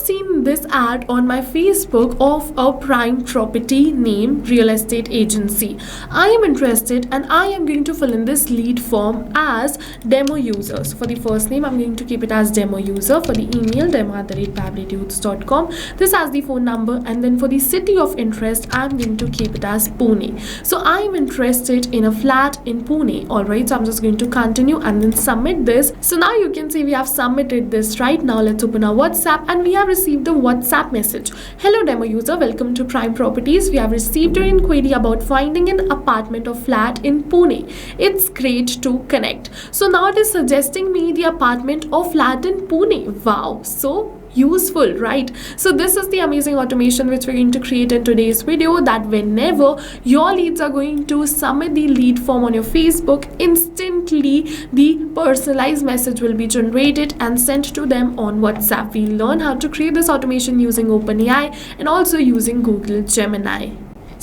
seen this ad on my Facebook of a prime property name real estate agency. I am interested and I am going to fill in this lead form as demo user. So for the first name, I'm going to keep it as demo user. For the email, demo@pabblydudes.com. This has the phone number, and then for the city of interest, I'm going to keep it as Pune. So I am interested in a flat in Pune. Alright, so I'm just going to continue and then submit this. So now you can see we have submitted this. Right now let's open our WhatsApp, and we have received a WhatsApp message. Hello demo user, welcome to Prime Properties. We have received your inquiry about finding an apartment or flat in Pune. It's great to connect. So now it is suggesting me the apartment or flat in Pune. Wow, so useful, right? So this is the amazing automation which we're going to create in today's video, that whenever your leads are going to submit the lead form on your Facebook, instantly the personalized message will be generated and sent to them on WhatsApp. We'll learn how to create this automation using OpenAI and also using Google Gemini.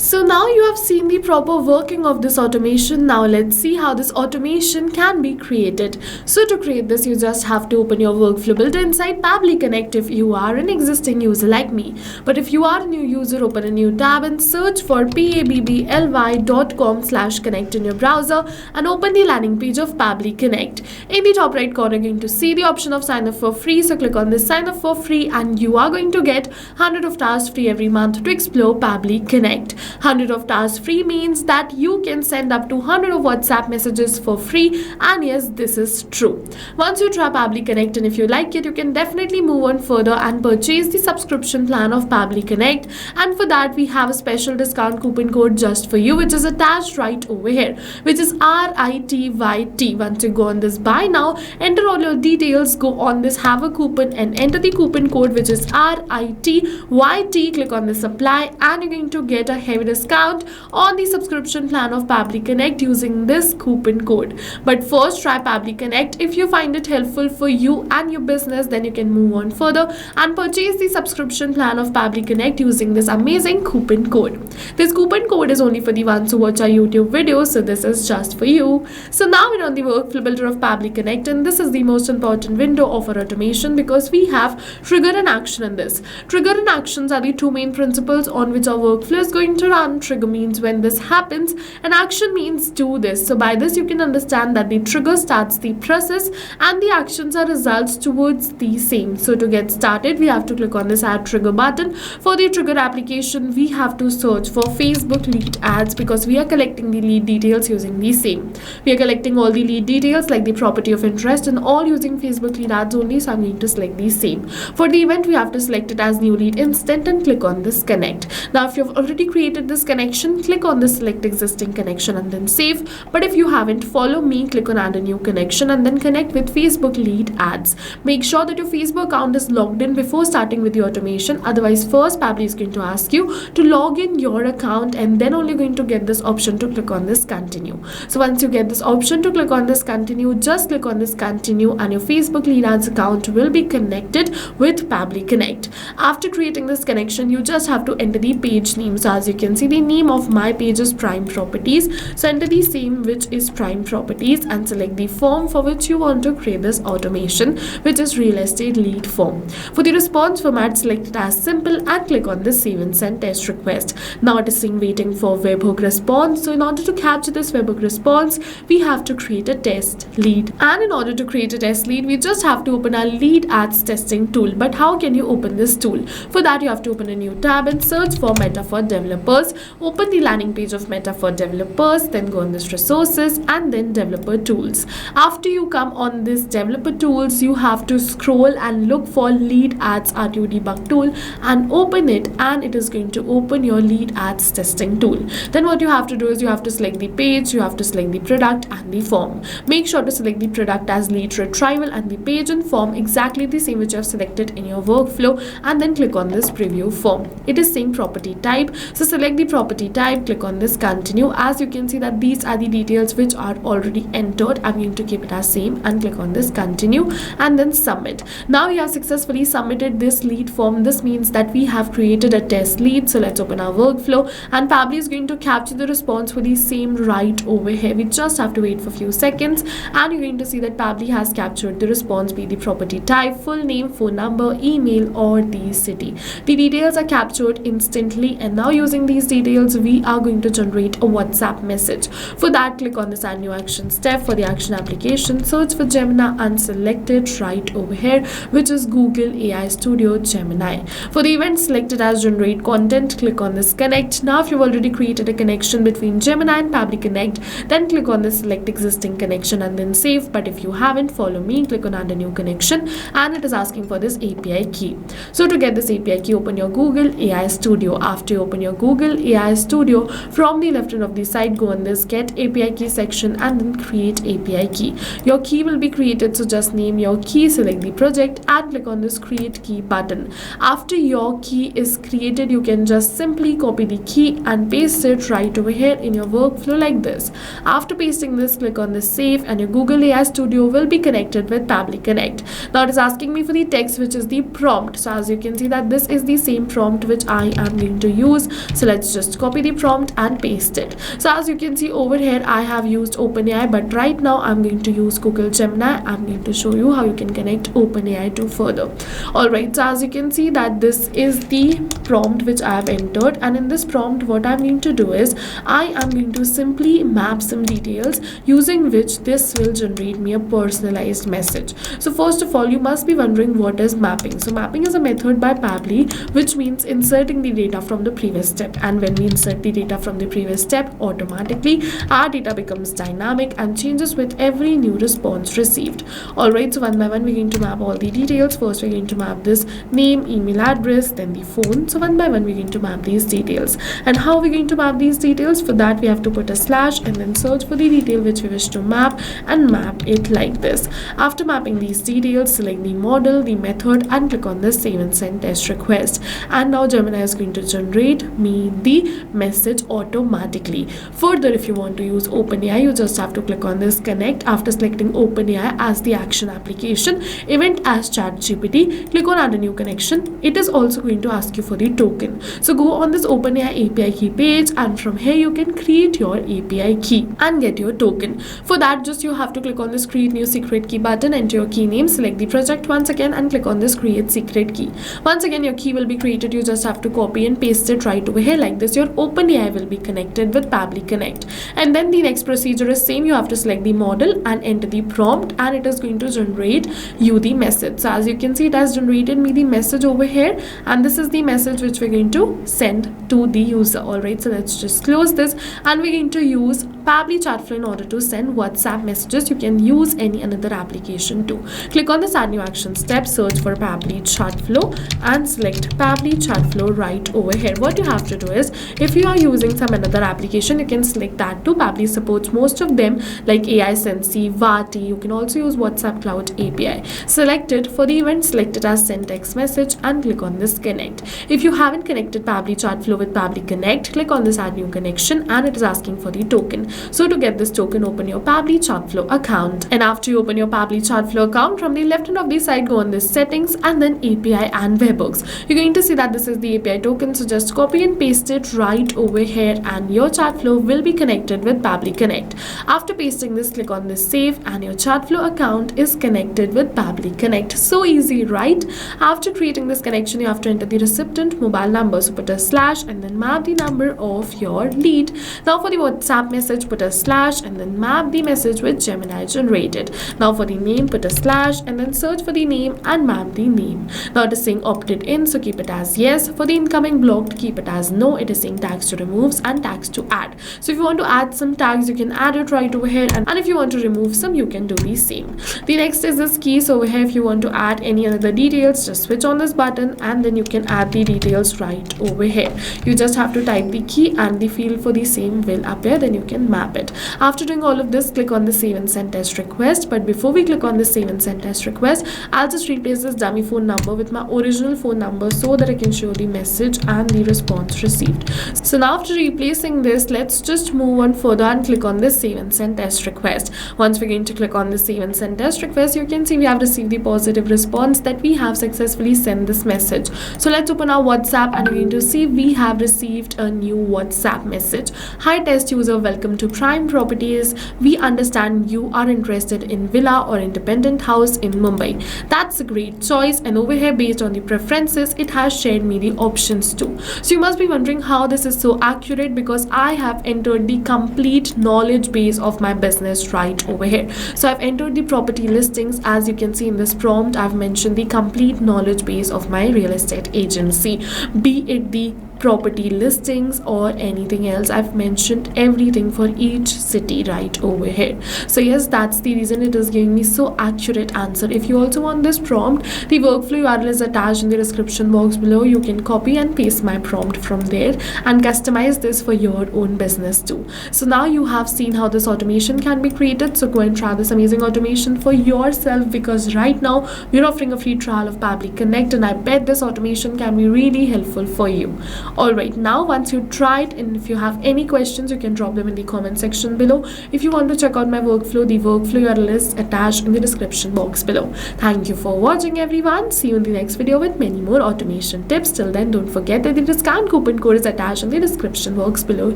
So now you have seen the proper working of this automation. Now let's see how this automation can be created. So to create this, you just have to open your workflow built inside Pabbly Connect if you are an existing user like me. But if you are a new user, open a new tab and search for pabbly.com/connect in your browser and open the landing page of Pabbly Connect. In the top right corner, you're going to see the option of sign up for free. So click on this sign up for free and you are going to get 100 of tasks free every month to explore Pabbly Connect. 100 of tasks free means that you can send up to 100 of WhatsApp messages for free, and yes, this is true. Once you try Pabbly Connect and if you like it, you can definitely move on further and purchase the subscription plan of Pabbly Connect, and for that we have a special discount coupon code just for you, which is attached right over here, which is RITYT. Once you go on this buy now, enter all your details, go on this have a coupon and enter the coupon code, which is RITYT. Click on this apply and you're going to get a heavy discount on the subscription plan of Pabbly Connect using this coupon code. But first, try Pabbly Connect. If you find it helpful for you and your business, then you can move on further and purchase the subscription plan of Pabbly Connect using this amazing coupon code. This coupon code is only for the ones who watch our YouTube videos, so this is just for you. So now we're on the workflow builder of Pabbly Connect, and this is the most important window of our automation because we have trigger and action in this. Trigger and actions are the two main principles on which our workflow is going to run. Trigger means when this happens and action means do this. So by this you can understand that the trigger starts the process and the actions are results towards the same. So to get started, we have to click on this add trigger button. For the trigger application, we have to search for Facebook lead ads because we are collecting the lead details using the same. We are collecting all the lead details like the property of interest and all using Facebook lead ads only, so I'm going to select the same. For the event, we have to select it as new lead instant and click on this connect. Now if you've already created this connection, click on the select existing connection and then save. But if you haven't, follow me, click on add a new connection and then connect with Facebook lead ads. Make sure that your Facebook account is logged in before starting with the automation. Otherwise, first Pabbly is going to ask you to log in your account and then only going to get this option to click on this continue. So once you get this option to click on this continue, just click on this continue and your Facebook lead ads account will be connected with Pabbly Connect. After creating this connection, you just have to enter the page name. So as you can see, the name of my page is Prime Properties. So enter the same, which is Prime Properties, and select the form for which you want to create this automation, which is real estate lead form. For the response format, select it as simple and click on the save and send test request. Now it is saying waiting for webhook response. So in order to capture this webhook response, we have to create a test lead. And in order to create a test lead, we just have to open our lead ads testing tool. But how can you open this tool? For that, you have to open a new tab and search for Meta for Developers. Open the landing page of Meta for Developers, then go on this resources and then developer tools. After you come on this developer tools, you have to scroll and look for lead ads RTO debug tool and open it, and it is going to open your lead ads testing tool. Then what you have to do is you have to select the page, you have to select the product and the form. Make sure to select the product as lead retrieval and the page and form exactly the same which you have selected in your workflow, and then click on this preview form. It is same property type, so select select the property type, click on this continue. As you can see that these are the details which are already entered. I'm going to keep it as same and click on this continue and then submit. Now we have successfully submitted this lead form. This means that we have created a test lead. So let's open our workflow, and Pabbly is going to capture the response for the same right over here. We just have to wait for a few seconds, and you're going to see that Pabbly has captured the response, be the property type, full name, phone number, email, or the city. The details are captured instantly, and now using these details we are going to generate a WhatsApp message. For that, click on this add new action step. For the action application, search for Gemini and select it right over here, which is Google AI Studio Gemini. For the event selected as generate content, click on this connect. Now if you've already created a connection between Gemini and Pabbly Connect, then click on this select existing connection and then save. But if you haven't, follow me, click on add a new connection, and it is asking for this API key. So to get this API key, open your Google AI Studio. After you open your Google AI Studio, from the left end of the side, go on this get API key section and then create API key. Your key will be created, so just name your key, select the project and click on this create key button. After your key is created, you can just simply copy the key and paste it right over here in your workflow like this. After pasting this, click on this save, and your Google AI Studio will be connected with Pabbly Connect. Now it is asking me for the text, which is the prompt. So as you can see that this is the same prompt which I am going to use. So let's just copy the prompt and paste it. So as you can see over here, I have used OpenAI, but right now I'm going to use Google Gemini. I'm going to show you how you can connect OpenAI to further. Alright, so as you can see that this is the prompt which I have entered, and in this prompt what I'm going to do is I am going to simply map some details using which this will generate me a personalized message. So first of all, you must be wondering what is mapping. So mapping is a method by Pabbly which means inserting the data from the previous step, and when we insert the data from the previous step, automatically our data becomes dynamic and changes with every new response received. Alright, so one by one we're going to map all the details. First we're going to map this name, email address, then the phone. So one by one we're going to map these details. And how we're going to map these details? For that we have to put a slash and then search for the detail which we wish to map and map it like this. After mapping these details, select the model, the method, and click on the save and send test request. And now Gemini is going to generate me the message automatically. Further, if you want to use OpenAI, you just have to click on this connect. After selecting OpenAI as the action application, event as ChatGPT, click on add a new connection. It is also going to ask you for the token. So go on this OpenAI API key page, and from here you can create your API key and get your token. For that, just you have to click on this create new secret key button, enter your key name, select the project once again and click on this create secret key. Once again your key will be created. You just have to copy and paste it right over here like this. Your OpenAI will be connected with Pabbly Connect, and then the next procedure is same. You have to select the model and enter the prompt, and it is going to generate you the message. So as you can see, it has generated me the message over here, and this is the message which we're going to send to the user. Alright, so let's just close this, and we're going to use Pabbly Chatflow in order to send WhatsApp messages. You can use any another application too. Click on this add new action step, search for Pabbly Chatflow and select Pabbly Chatflow right over here. What you have to do is, if you are using some another application, you can select that too. Pabbly supports most of them like AI Sensi, Vati. You can also use WhatsApp Cloud API. Select it. For the event, select it as send text message and click on this connect. If you haven't connected Pabbly Chatflow with Pabbly Connect, click on this add new connection, and it is asking for the token. So to get this token, open your Pabbly Chatflow account, and after you open your Pabbly Chatflow account, from the left hand of the side, go on this settings and then API and webhooks. You're going to see that this is the API token, so just copy and paste it right over here, and your Chatflow will be connected with Pabbly Connect. After pasting this, click on this save, and your Chatflow account is connected with Pabbly Connect. So easy, right? After creating this connection, you have to enter the recipient mobile number, so put a slash and then map the number of your lead. Now for the WhatsApp message, put a slash and then map the message which Gemini generated. Now for the name, put a slash and then search for the name and map the name. Now it is saying opted in, so keep it as yes. For the incoming blocked, keep it as no. It is saying tags to removes and tags to add. So if you want to add some tags, you can add it right over here, and if you want to remove some, you can do the same. The next is this key. So over here, if you want to add any other details, just switch on this button and then you can add the details right over here. You just have to type the key and the field for the same will appear, then you can map it. After doing all of this, click on the save and send test request. But before we click on the save and send test request, I'll just replace this dummy phone number with my original phone number so that I can show the message and the response received. So now after replacing this, let's just move on further and click on this save and send test request. Once we're going to click on the save and send test request, you can see we have received the positive response that we have successfully sent this message. So let's open our WhatsApp and you're going to see we have received a new WhatsApp message. Hi test user, welcome to Prime Properties. We understand you are interested in villa or independent house in Mumbai. That's a great choice, and over here based on the preferences it has shared me the options too. So you must be wondering how this is so accurate, because I have entered the complete knowledge base of my business right over here. So I've entered the property listings. As you can see in this prompt, I've mentioned the complete knowledge base of my real estate agency, be it the property listings or anything else. I've mentioned everything for each city right over here. So yes, that's the reason it is giving me so accurate answer. If you also want this prompt, the workflow URL is attached in the description box below. You can copy and paste my prompt from there and customize this for your own business too. So now you have seen how this automation can be created. So go and try this amazing automation for yourself, because right now we're offering a free trial of Pabbly Connect, and I bet this automation can be really helpful for you. Alright, now once you try it, and if you have any questions, you can drop them in the comment section below. If you want to check out my workflow, the workflow URL is attached in the description box below. Thank you for watching everyone. See you in the next video with many more automation tips. Till then, don't forget that the discount coupon code is attached in the description box below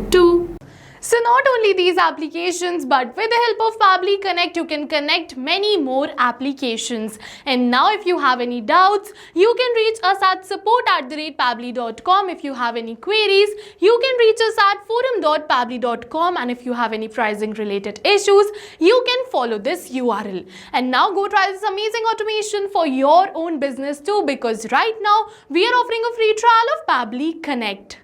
too. So not only these applications, but with the help of Pabbly Connect, you can connect many more applications. And now if you have any doubts, you can reach us at support@pabbly.com. If you have any queries, you can reach us at forum.pabbly.com. And if you have any pricing related issues, you can follow this URL. And now go try this amazing automation for your own business too, because right now we are offering a free trial of Pabbly Connect.